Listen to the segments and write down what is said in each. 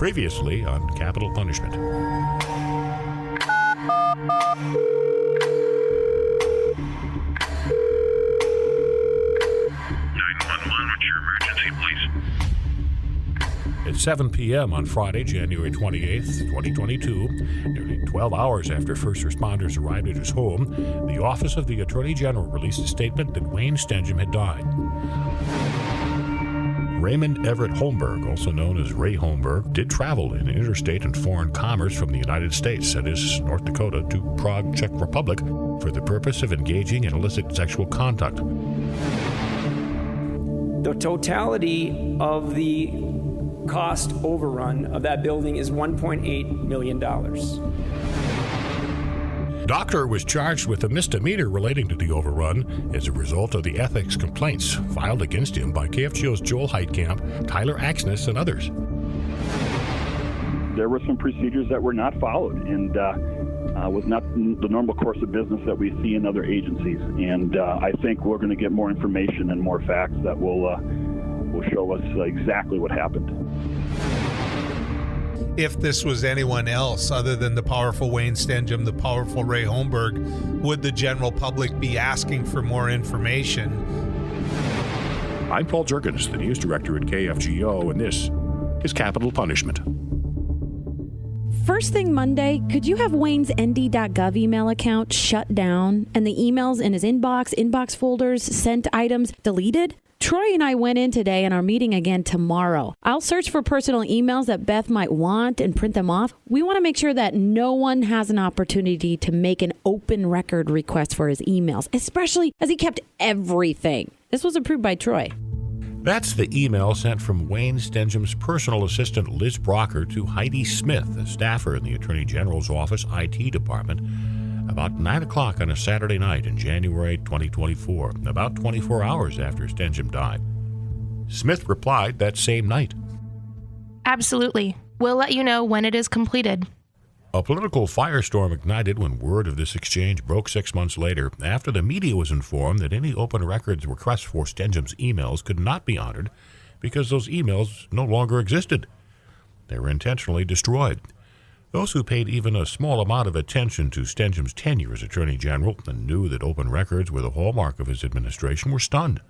Previously on Capital Punishment. At 7 p.m. on Friday, January 28th, 2022, nearly 12 hours after first responders arrived at his home, the Office of the Attorney General released a statement that Wayne Stenjum had died. Raymond Everett Holmberg, also known as Ray Holmberg, did travel in interstate and foreign commerce from the United States, that is, North Dakota, to Prague, Czech Republic, for the purpose of engaging in illicit sexual conduct. The totality of the cost overrun of that building is $1.8 million. Doctor was charged with a misdemeanor relating to the overrun as a result of the ethics complaints filed against him by KFGO's Joel Heitkamp, Tyler Axness, and others. There were some procedures that were not followed and was not the normal course of business that we see in other agencies. And I think we're going to get more information and more facts that will show us exactly what happened. If this was anyone else other than the powerful Wayne Stenjum, the powerful Ray Holmberg, would the general public be asking for more information? I'm Paul Juergens, the news director at KFGO, and this is Capital Punishment. First thing Monday, could you have Wayne's ND.gov email account shut down and the emails in his inbox folders, sent items deleted? Troy and I went in today and are meeting again tomorrow. I'll search for personal emails that Beth might want and print them off. We want to make sure that no one has an opportunity to make an open record request for his emails, especially as he kept everything. This was approved by Troy. That's the email sent from Wayne Stenjum's personal assistant Liz Brocker to Heidi Smith, a staffer in the Attorney General's office IT department, about 9 o'clock on a Saturday night in January 2024, about 24 hours after Stenjum died. Smith replied that same night. Absolutely. We'll let you know when it is completed. A political firestorm ignited when word of this exchange broke 6 months later, after the media was informed that any open records requests for Stenjum's emails could not be honored because those emails no longer existed. They were intentionally destroyed. Those who paid even a small amount of attention to Stenjum's tenure as Attorney General and knew that open records were the hallmark of his administration were stunned.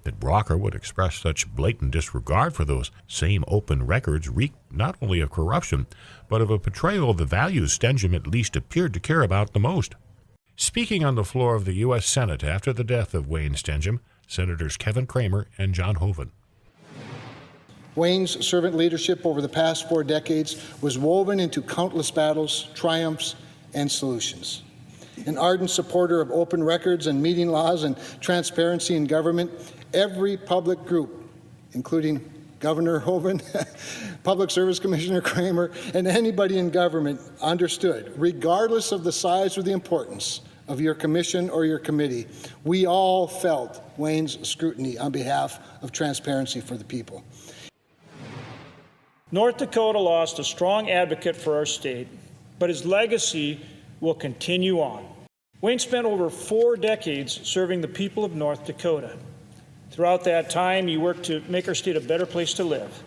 That Brocker would express such blatant disregard for those same open records reeked not only of corruption, but of a betrayal of the values Stenjum at least appeared to care about the most. Speaking on the floor of the U.S. Senate after the death of Wayne Stenjum, Senators Kevin Cramer and John Hoeven. Wayne's servant leadership over the past 4 decades was woven into countless battles, triumphs, and solutions. An ardent supporter of open records and meeting laws and transparency in government, every public group, including Governor Hoeven, Public Service Commissioner Cramer, and anybody in government understood, regardless of the size or the importance of your commission or your committee, we all felt Wayne's scrutiny on behalf of transparency for the people. North Dakota lost a strong advocate for our state, but his legacy will continue on. Wayne spent over 4 decades serving the people of North Dakota. Throughout that time, he worked to make our state a better place to live.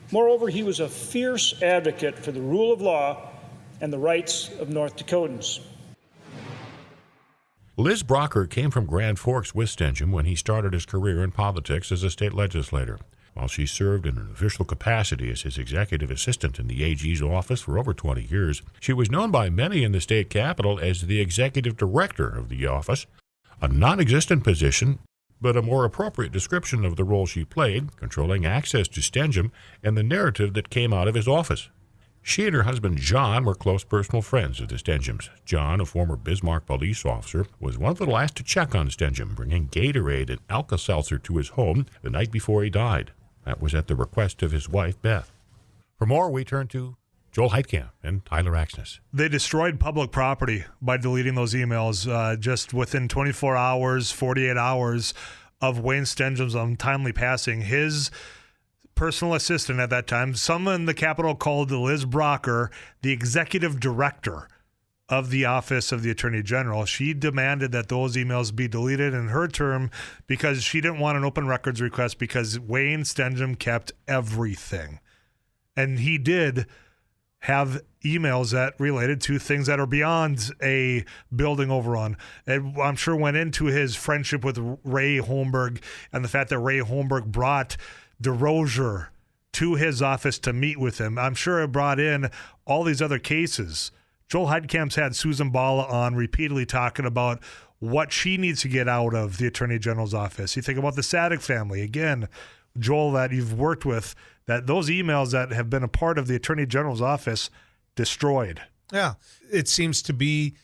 Moreover, he was a fierce advocate for the rule of law and the rights of North Dakotans. Liz Brocker came from Grand Forks with Stenjum when he started his career in politics as a state legislator. While she served in an official capacity as his executive assistant in the AG's office for over 20 years, she was known by many in the state capital as the executive director of the office, a non-existent position, but a more appropriate description of the role she played, controlling access to Stenjum and the narrative that came out of his office. She and her husband John were close personal friends of the Stenjums. John, a former Bismarck police officer, was one of the last to check on Stenjum, bringing Gatorade and Alka-Seltzer to his home the night before he died. That was at the request of his wife, Beth. For more, we turn to Joel Heitkamp and Tyler Axness. They destroyed public property by deleting those emails just within 24 hours, 48 hours of Wayne Stenjum's untimely passing. His personal assistant at that time, someone in the Capitol called Liz Brocker, the executive director of the Office of the Attorney General. She demanded that those emails be deleted in her term because she didn't want an open records request because Wayne Stenjum kept everything. And he did have emails that related to things that are beyond a building overrun. And I'm sure went into his friendship with Ray Holmberg and the fact that Ray Holmberg brought DeRozier to his office to meet with him. I'm sure it brought in all these other cases. Joel Heidkamp's had Susan Bala on repeatedly talking about what she needs to get out of the Attorney General's office. You think about the Sadik family. Again, Joel, that you've worked with, that those emails that have been a part of the Attorney General's office destroyed. Yeah, it seems to be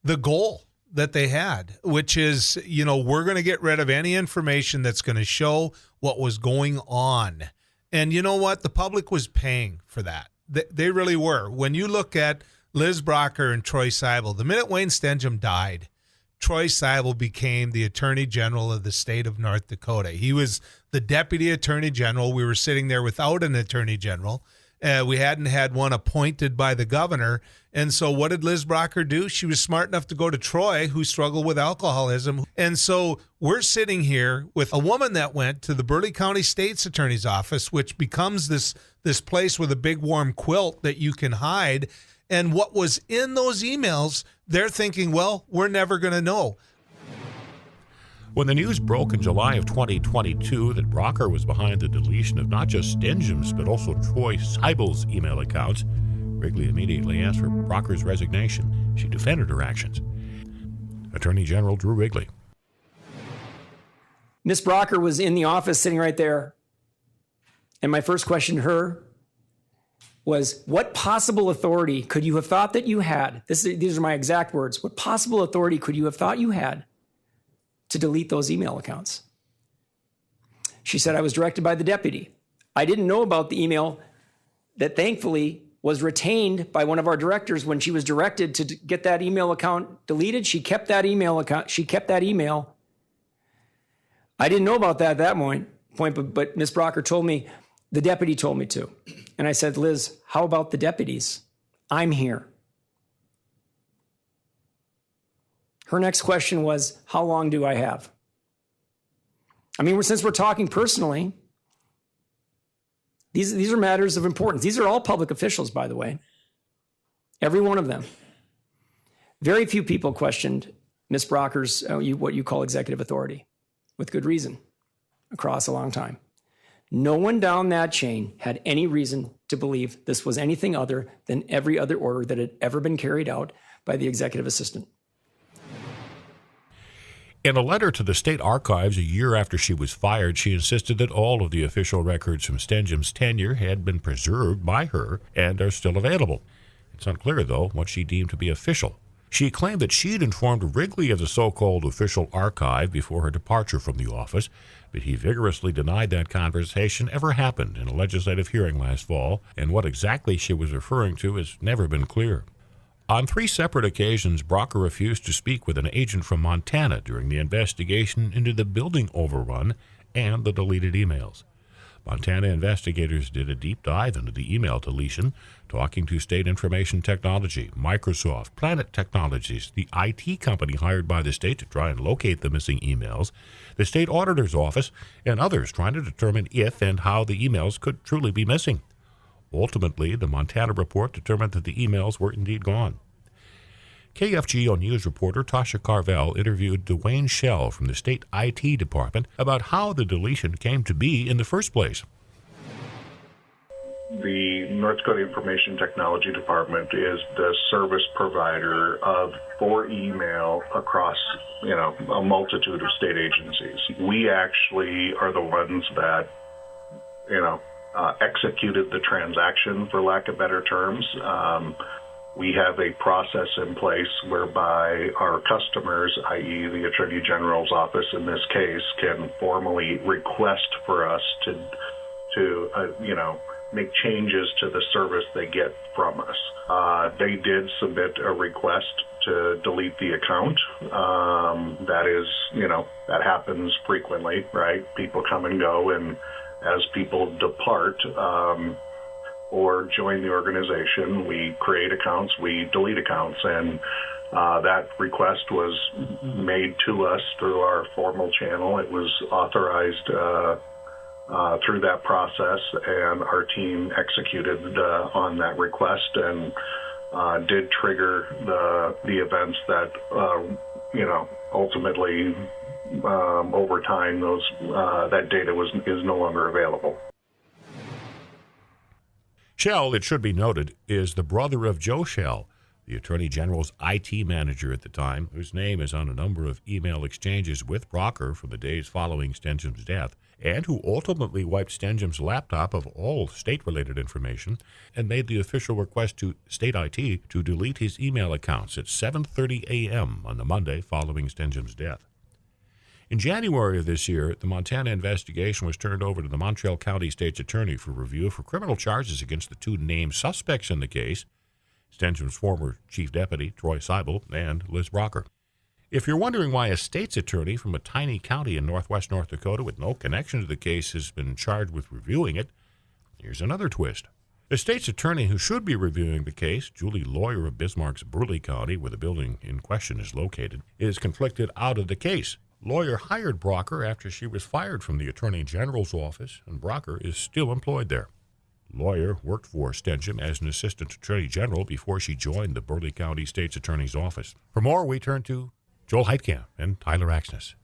the goal that they had, which is, we're going to get rid of any information that's going to show what was going on. And you know what? The public was paying for that. They really were. When you look at Liz Brocker and Troy Seibel, the minute Wayne Stenjum died, Troy Seibel became the Attorney General of the state of North Dakota. He was the Deputy Attorney General. We were sitting there without an Attorney General. We hadn't had one appointed by the governor. And so what did Liz Brocker do? She was smart enough to go to Troy, who struggled with alcoholism. And so we're sitting here with a woman that went to the Burleigh County State's Attorney's Office, which becomes this place with a big warm quilt that you can hide. And what was in those emails, they're thinking, well, we're never going to know. When the news broke in July of 2022 that Brocker was behind the deletion of not just Stenjum's, but also Troy Seibel's email accounts, Wrigley immediately asked for Brocker's resignation. She defended her actions. Attorney General Drew Wrigley. Miss Brocker was in the office sitting right there. And my first question to her was, what possible authority could you have thought that you had? These are my exact words. What possible authority could you have thought you had to delete those email accounts? She said, I was directed by the deputy. I didn't know about the email that thankfully was retained by one of our directors when she was directed to get that email account deleted. She kept that email account. She kept that email. I didn't know about that at that point, but Ms. Brocker told me, the deputy told me to. And I said, Liz, how about the deputies? I'm here. Her next question was, how long do I have? I mean, since we're talking personally, these are matters of importance. These are all public officials, by the way. Every one of them. Very few people questioned Ms. Brocker's, what you call executive authority, with good reason, across a long time. No one down that chain had any reason to believe this was anything other than every other order that had ever been carried out by the executive assistant. In a letter to the state archives a year after she was fired, she insisted that all of the official records from Stenjum's tenure had been preserved by her and are still available. It's unclear, though, what she deemed to be official. She claimed that she'd informed Wrigley of the so-called official archive before her departure from the office, but he vigorously denied that conversation ever happened in a legislative hearing last fall, and what exactly she was referring to has never been clear. On 3 separate occasions, Brocker refused to speak with an agent from Montana during the investigation into the building overrun and the deleted emails. Montana investigators did a deep dive into the email deletion, talking to State Information Technology, Microsoft, Planet Technologies, the IT company hired by the state to try and locate the missing emails, the state auditor's office, and others trying to determine if and how the emails could truly be missing. Ultimately, the Montana report determined that the emails were indeed gone. KFGO News reporter Tasha Carvel interviewed Dwayne Schell from the state IT department about how the deletion came to be in the first place. The North Dakota Information Technology Department is the service provider for email across, a multitude of state agencies. We actually are the ones that, executed the transaction, for lack of better terms. We have a process in place whereby our customers, i.e. the Attorney General's office in this case, can formally request for us to make changes to the service they get from us. They did submit a request to delete the account. That happens frequently, right? People come and go, and as people depart, or join the organization, we create accounts, we delete accounts, and that request was made to us through our formal channel. It was authorized through that process, and our team executed on that request and did trigger the events that ultimately over time that data is no longer available. Schell, it should be noted, is the brother of Joe Schell, the Attorney General's IT manager at the time, whose name is on a number of email exchanges with Brocker for the days following Stenjum's death, and who ultimately wiped Stenjum's laptop of all state-related information and made the official request to State IT to delete his email accounts at 7:30 a.m. on the Monday following Stenjum's death. In January of this year, the Montana investigation was turned over to the Montreal County State's Attorney for review for criminal charges against the two named suspects in the case, Stenjum's former chief deputy, Troy Seibel, and Liz Brocker. If you're wondering why a state's attorney from a tiny county in northwest North Dakota with no connection to the case has been charged with reviewing it, here's another twist. The state's attorney who should be reviewing the case, Julie Lawyer of Bismarck's Burleigh County, where the building in question is located, is conflicted out of the case. Lawyer hired Brocker after she was fired from the Attorney General's office, and Brocker is still employed there. Lawyer worked for Stenjum as an assistant attorney general before she joined the Burleigh County State's Attorney's office. For more, we turn to Joel Heitkamp and Tyler Axness.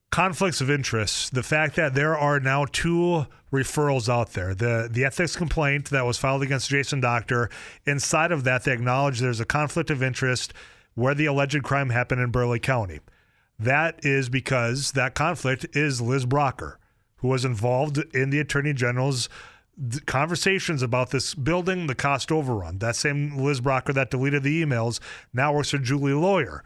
Conflicts of interest. The fact that there are now two referrals out there. The ethics complaint that was filed against Jason Doctor, inside of that, they acknowledge there's a conflict of interest where the alleged crime happened in Burleigh County. That is because that conflict is Liz Brocker, who was involved in the Attorney General's conversations about this building, the cost overrun. That same Liz Brocker that deleted the emails now works for Julie Lawyer.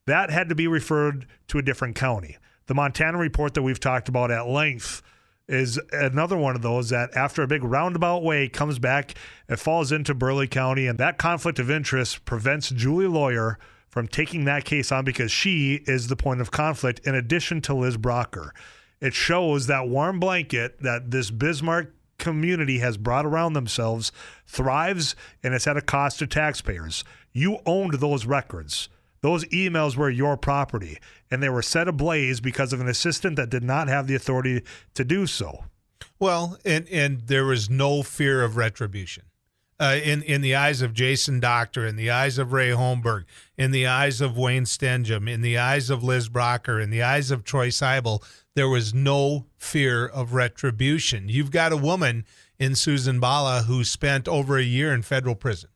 That had to be referred to a different county. The Montana report that we've talked about at length is another one of those that after a big roundabout way comes back, it falls into Burleigh County, and that conflict of interest prevents Julie Lawyer from taking that case on because she is the point of conflict in addition to Liz Brocker. It shows that warm blanket that this Bismarck community has brought around themselves thrives, and it's at a cost to taxpayers. You owned those records. Those emails were your property, and they were set ablaze because of an assistant that did not have the authority to do so. Well, and there was no fear of retribution. In the eyes of Jason Doctor, in the eyes of Ray Holmberg, in the eyes of Wayne Stenjum, in the eyes of Liz Brocker, in the eyes of Troy Seibel, there was no fear of retribution. You've got a woman in Susan Bala who spent over a year in federal prison.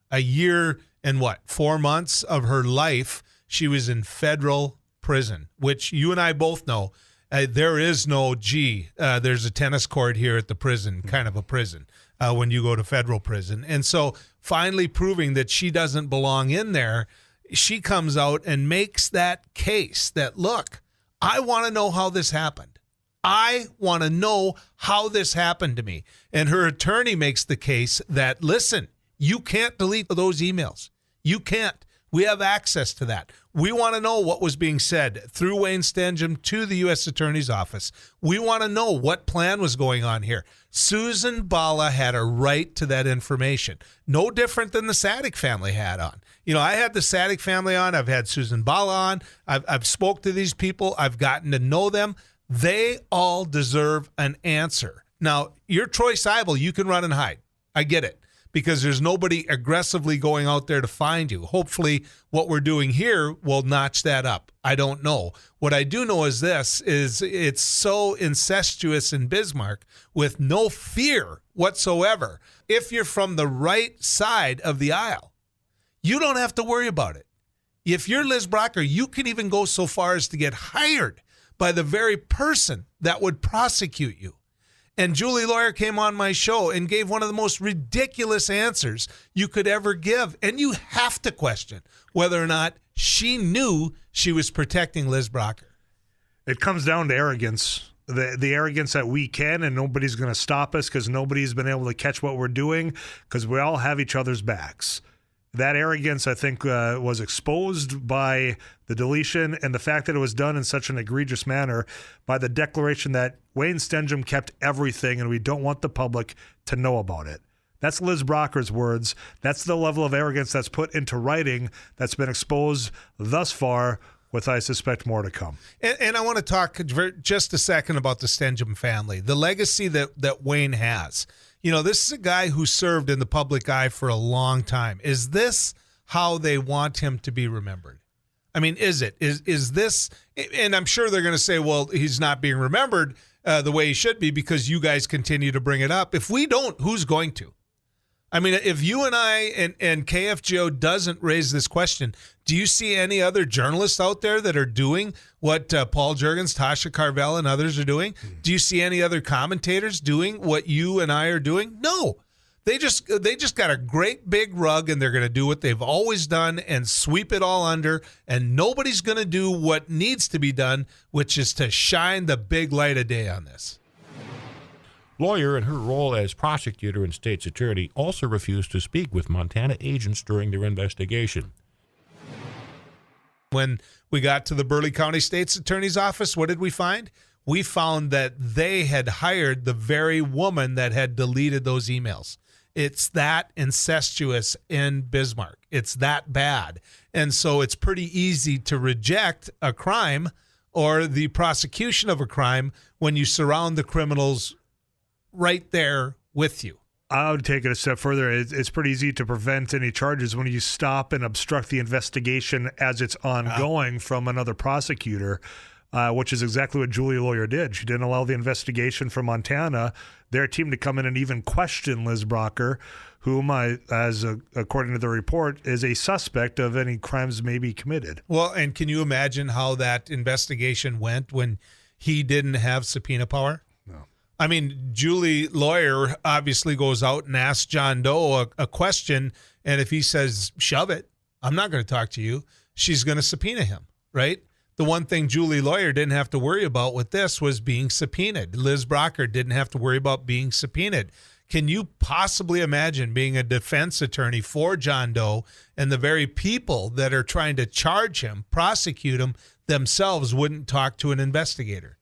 A year and 4 months of her life, she was in federal prison, which you and I both know there is no, there's a tennis court here at the prison, kind of a prison, when you go to federal prison. And so finally proving that she doesn't belong in there, she comes out and makes that case that, look, I want to know how this happened. I want to know how this happened to me. And her attorney makes the case that, listen, you can't delete those emails. You can't. We have access to that. We want to know what was being said through Wayne Stenjum to the U.S. Attorney's Office. We want to know what plan was going on here. Susan Bala had a right to that information. No different than the Sadik family had on. You know, I had the Sadik family on. I've had Susan Bala on. I've spoke to these people. I've gotten to know them. They all deserve an answer. Now, you're Troy Seibel. You can run and hide. I get it. Because there's nobody aggressively going out there to find you. Hopefully what we're doing here will notch that up. I don't know. What I do know is it's so incestuous in Bismarck with no fear whatsoever. If you're from the right side of the aisle, you don't have to worry about it. If you're Liz Brocker, you can even go so far as to get hired by the very person that would prosecute you. And Julie Lawyer came on my show and gave one of the most ridiculous answers you could ever give. And you have to question whether or not she knew she was protecting Liz Brocker. It comes down to arrogance. The arrogance that we can, and nobody's going to stop us because nobody's been able to catch what we're doing because we all have each other's backs. That arrogance, I think, was exposed by the deletion and the fact that it was done in such an egregious manner by the declaration that Wayne Stenjum kept everything and we don't want the public to know about it. That's Liz Brocker's words. That's the level of arrogance that's put into writing that's been exposed thus far with, I suspect, more to come. And I want to talk for just a second about the Stenjum family, the legacy that Wayne has. This is a guy who served in the public eye for a long time. Is this how they want him to be remembered? I mean, is it? Is this, and I'm sure they're going to say, well, he's not being remembered the way he should be because you guys continue to bring it up. If we don't, who's going to? I mean, if you and I and KFGO doesn't raise this question, do you see any other journalists out there that are doing what Paul Juergens, Tasha Carvel, and others are doing? Do you see any other commentators doing what you and I are doing? No. They just got a great big rug, and they're going to do what they've always done and sweep it all under, and nobody's going to do what needs to be done, which is to shine the big light of day on this. Lawyer, in her role as prosecutor and state's attorney, also refused to speak with Montana agents during their investigation. When we got to the Burleigh County State's Attorney's Office, what did we find? We found that they had hired the very woman that had deleted those emails. It's that incestuous in Bismarck. It's that bad. And so it's pretty easy to reject a crime or the prosecution of a crime when you surround the criminals right there with you. I would take it a step further. It's pretty easy to prevent any charges when you stop and obstruct the investigation as it's ongoing from another prosecutor, which is exactly what Julie Lawyer did. She didn't allow the investigation from Montana, their team, to come in and even question Liz Brocker, whom, according to the report, is a suspect of any crimes may be committed. Well, and can you imagine how that investigation went when he didn't have subpoena power? No. I mean, Julie Lawyer obviously goes out and asks John Doe a question, and if he says, shove it, I'm not going to talk to you, she's going to subpoena him, right? The one thing Julie Lawyer didn't have to worry about with this was being subpoenaed. Liz Brocker didn't have to worry about being subpoenaed. Can you possibly imagine being a defense attorney for John Doe and the very people that are trying to charge him, prosecute him, themselves wouldn't talk to an investigator?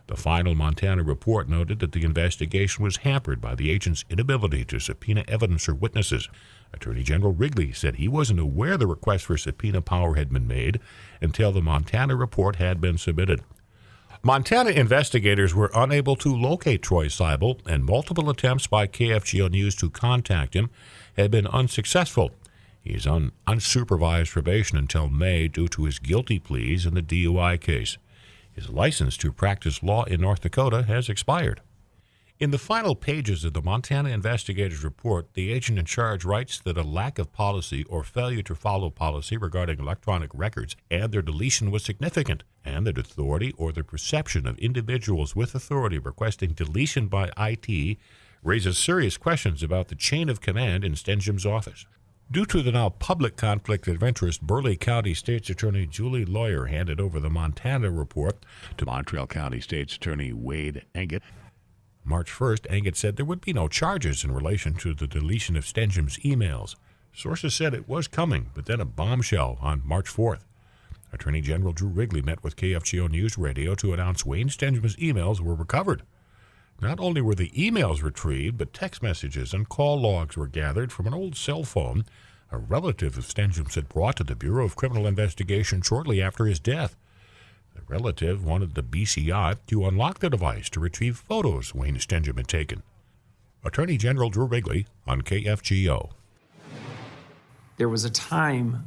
The final Montana report noted that the investigation was hampered by the agent's inability to subpoena evidence or witnesses. Attorney General Wrigley said he wasn't aware the request for subpoena power had been made until the Montana report had been submitted. Montana investigators were unable to locate Troy Seibel, and multiple attempts by KFGO News to contact him had been unsuccessful. He is on unsupervised probation until May due to his guilty pleas in the DUI case. His license to practice law in North Dakota has expired. In the final pages of the Montana investigators' report, the agent in charge writes that a lack of policy or failure to follow policy regarding electronic records and their deletion was significant, and that authority or the perception of individuals with authority requesting deletion by IT raises serious questions about the chain of command in Stenjum's office. Due to the now public conflict of interest, Burleigh County State's Attorney Julie Lawyer handed over the Montana report to Montreal County State's Attorney Wade Engett. March 1st, Engett said there would be no charges in relation to the deletion of Stenjum's emails. Sources said it was coming, but then a bombshell on March 4th. Attorney General Drew Wrigley met with KFGO News Radio to announce Wayne Stenjum's emails were recovered. Not only were the emails retrieved, but text messages and call logs were gathered from an old cell phone a relative of Stenjum's had brought to the Bureau of Criminal Investigation shortly after his death. The relative wanted the BCI to unlock the device to retrieve photos Wayne Stenjum had taken. Attorney General Drew Wrigley on KFGO. There was a time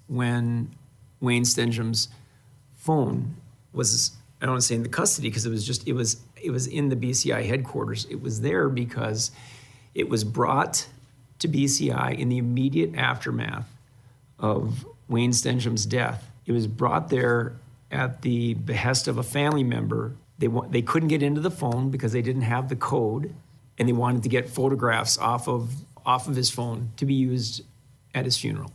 when Wayne Stenjum's phone was, I don't want to say in the custody, because it was in the BCI headquarters. It was there because it was brought to BCI in the immediate aftermath of Wayne Stenjum's death. It was brought there at the behest of a family member. They couldn't get into the phone because they didn't have the code, and they wanted to get photographs off of his phone to be used at his funeral,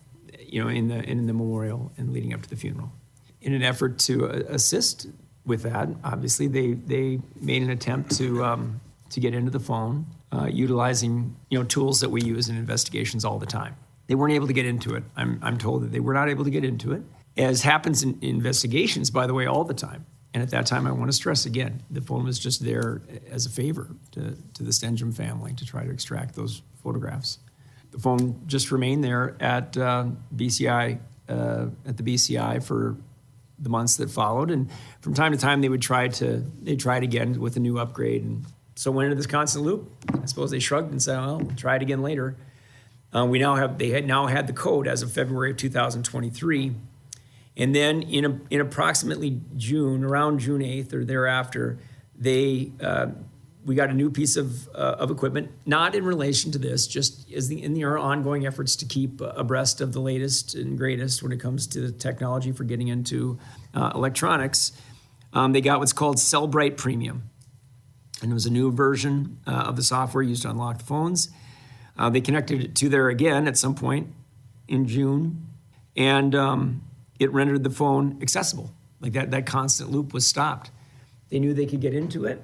in the memorial and leading up to the funeral. In an effort to assist with that, obviously they made an attempt to get into the phone, utilizing tools that we use in investigations all the time. They weren't able to get into it. I'm told that they were not able to get into it, as happens in investigations, by the way, all the time. And at that time, I want to stress again, the phone was just there as a favor to the Stenjum family to try to extract those photographs. The phone just remained there at BCI at the BCI for the months that followed, and from time to time they'd try it again with a new upgrade, and so went into this constant loop. I suppose they shrugged and said, "Well, we'll try it again later." They had now the code as of February of 2023, and then in approximately around June 8th or thereafter, we got a new piece of equipment, not in relation to this, just as in our ongoing efforts to keep abreast of the latest and greatest when it comes to the technology for getting into electronics. They got what's called Cellbrite Premium, and it was a new version of the software used to unlock the phones. They connected it to there again at some point in June, and it rendered the phone accessible. Like that constant loop was stopped. They knew they could get into it.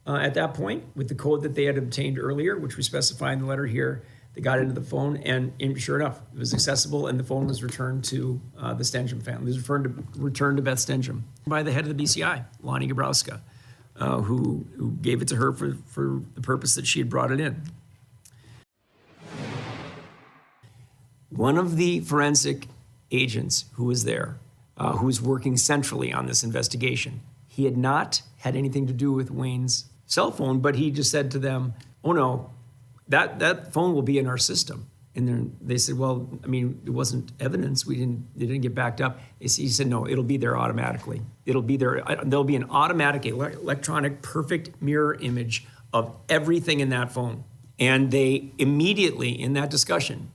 At that point, with the code that they had obtained earlier, which we specify in the letter here, they got into the phone, and sure enough, it was accessible, and the phone was returned to the Stenjum family. It was returned to Beth Stenjum by the head of the BCI, Lonnie Gabrowska, who gave it to her for the purpose that she had brought it in. One of the forensic agents who was there, who was working centrally on this investigation, he had not had anything to do with Wayne's cell phone, but he just said to them, "Oh no, that phone will be in our system." And then they said, "Well, I mean, it wasn't evidence. It didn't get backed up." He said, "No, it'll be there automatically. It'll be there. There'll be an automatic electronic perfect mirror image of everything in that phone." And they immediately, in that discussion,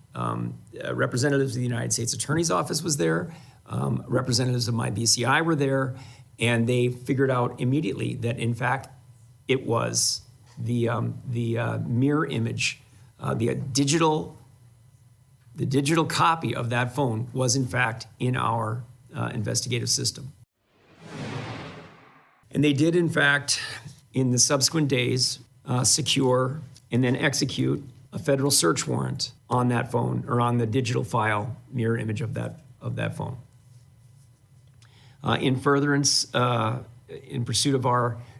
representatives of the United States Attorney's Office was there, representatives of my BCI were there, and they figured out immediately that, in fact, it was the mirror image, the digital copy of that phone was, in fact, in our investigative system. And they did, in fact, in the subsequent days, secure and then execute a federal search warrant on that phone, or on the digital file mirror image of that phone. In furtherance, in pursuit of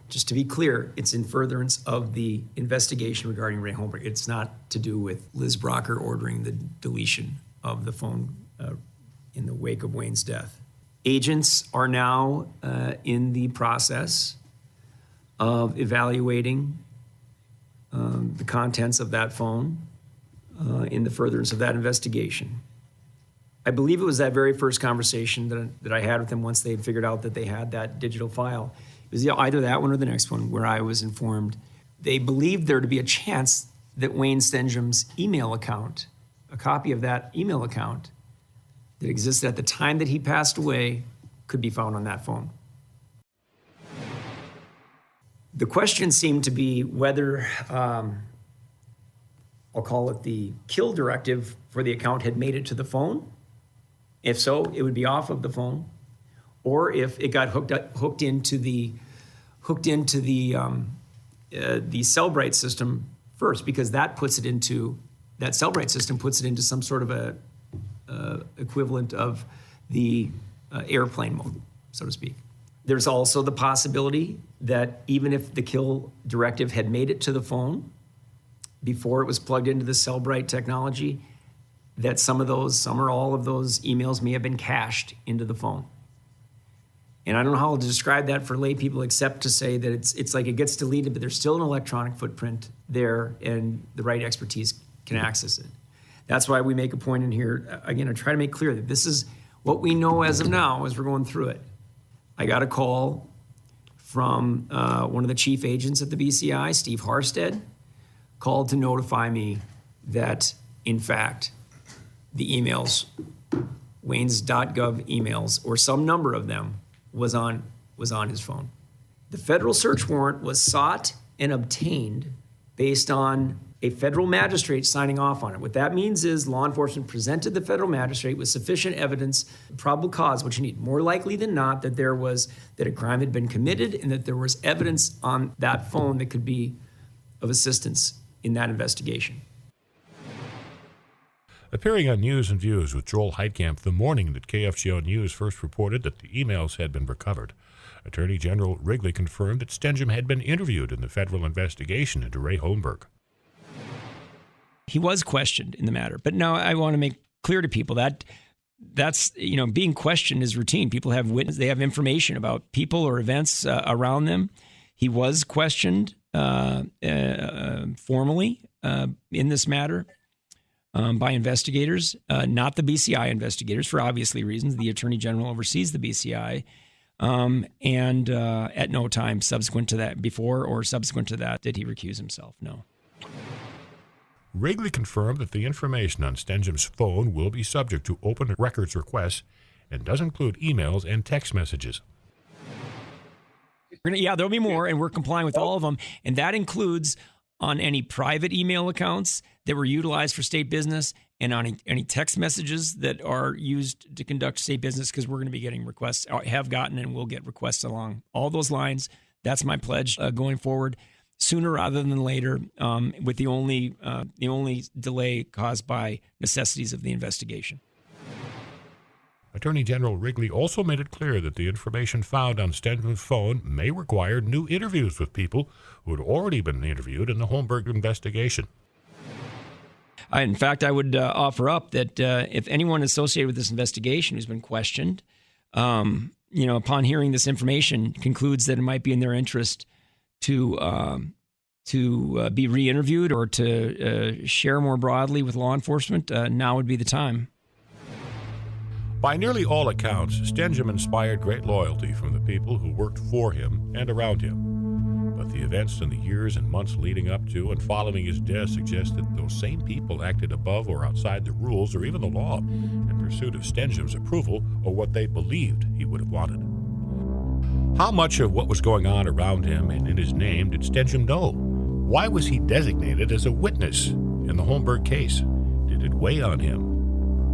just to be clear, it's in furtherance of the investigation regarding Ray Holmberg. It's not to do with Liz Brocker ordering the deletion of the phone in the wake of Wayne's death. Agents are now in the process of evaluating the contents of that phone in the furtherance of that investigation. I believe it was that very first conversation that I had with them once they had figured out that they had that digital file. It was either that one or the next one where I was informed they believed there to be a chance that Wayne Stenjum's email account, a copy of that email account that existed at the time that he passed away, could be found on that phone. The question seemed to be whether, I'll call it the kill directive for the account, had made it to the phone. If so, it would be off of the phone, or if it got hooked into the Cellbrite system first, because that Cellbrite system puts it into some sort of a equivalent of the airplane mode, so to speak. There's also the possibility that even if the kill directive had made it to the phone before it was plugged into the Cellbrite technology, that some or all of those emails may have been cached into the phone. And I don't know how to describe that for lay people except to say that it's like it gets deleted, but there's still an electronic footprint there, and the right expertise can access it. That's why we make a point in here, again, I try to make clear that this is what we know as of now as we're going through it. I got a call from one of the chief agents at the BCI, Steve Harstead, called to notify me that, in fact, the emails, Wayne's.gov emails, or some number of them, was on his phone. The federal search warrant was sought and obtained based on a federal magistrate signing off on it. What that means is law enforcement presented the federal magistrate with sufficient evidence, probable cause, which you need, more likely than not, that a crime had been committed and that there was evidence on that phone that could be of assistance in that investigation. Appearing on News and Views with Joel Heitkamp the morning that KFGO News first reported that the emails had been recovered, Attorney General Wrigley confirmed that Stenjum had been interviewed in the federal investigation into Ray Holmberg. He was questioned in the matter, but now I want to make clear to people that that's, being questioned is routine. People have witness, they have information about people or events around them. He was questioned formally in this matter by investigators, not the BCI investigators, for obviously reasons. The Attorney General oversees the BCI. And at no time subsequent to that, before or subsequent to that, did he recuse himself. No. Wrigley confirmed that the information on Stenjum's phone will be subject to open records requests and does include emails and text messages. There'll be more, and we're complying with all of them. And that includes on any private email accounts that were utilized for state business and on any text messages that are used to conduct state business, because we're going to be getting requests, have gotten and will get requests along all those lines. That's my pledge going forward, sooner rather than later, with the only delay caused by necessities of the investigation. Attorney General Wrigley also made it clear that the information found on Stenjum's phone may require new interviews with people who had already been interviewed in the Holmberg investigation. In fact, I would offer up that if anyone associated with this investigation who's been questioned, upon hearing this information, concludes that it might be in their interest to be re-interviewed or to share more broadly with law enforcement, now would be the time. By nearly all accounts, Stenjum inspired great loyalty from the people who worked for him and around him. But the events in the years and months leading up to and following his death suggest that those same people acted above or outside the rules or even the law in pursuit of Stenjum's approval or what they believed he would have wanted. How much of what was going on around him and in his name did Stenjum know? Why was he designated as a witness in the Holmberg case? Did it weigh on him?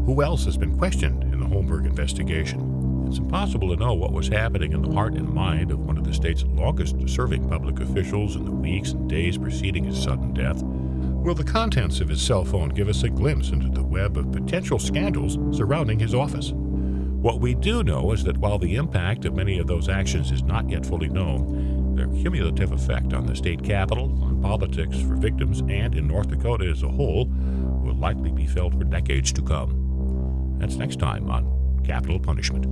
Who else has been questioned in the Holmberg investigation? It's impossible to know what was happening in the heart and mind of one of the state's longest-serving public officials in the weeks and days preceding his sudden death. Will the contents of his cell phone give us a glimpse into the web of potential scandals surrounding his office? What we do know is that while the impact of many of those actions is not yet fully known, their cumulative effect on the state capitol, on politics for victims, and in North Dakota as a whole will likely be felt for decades to come. That's next time on Capital Punishment.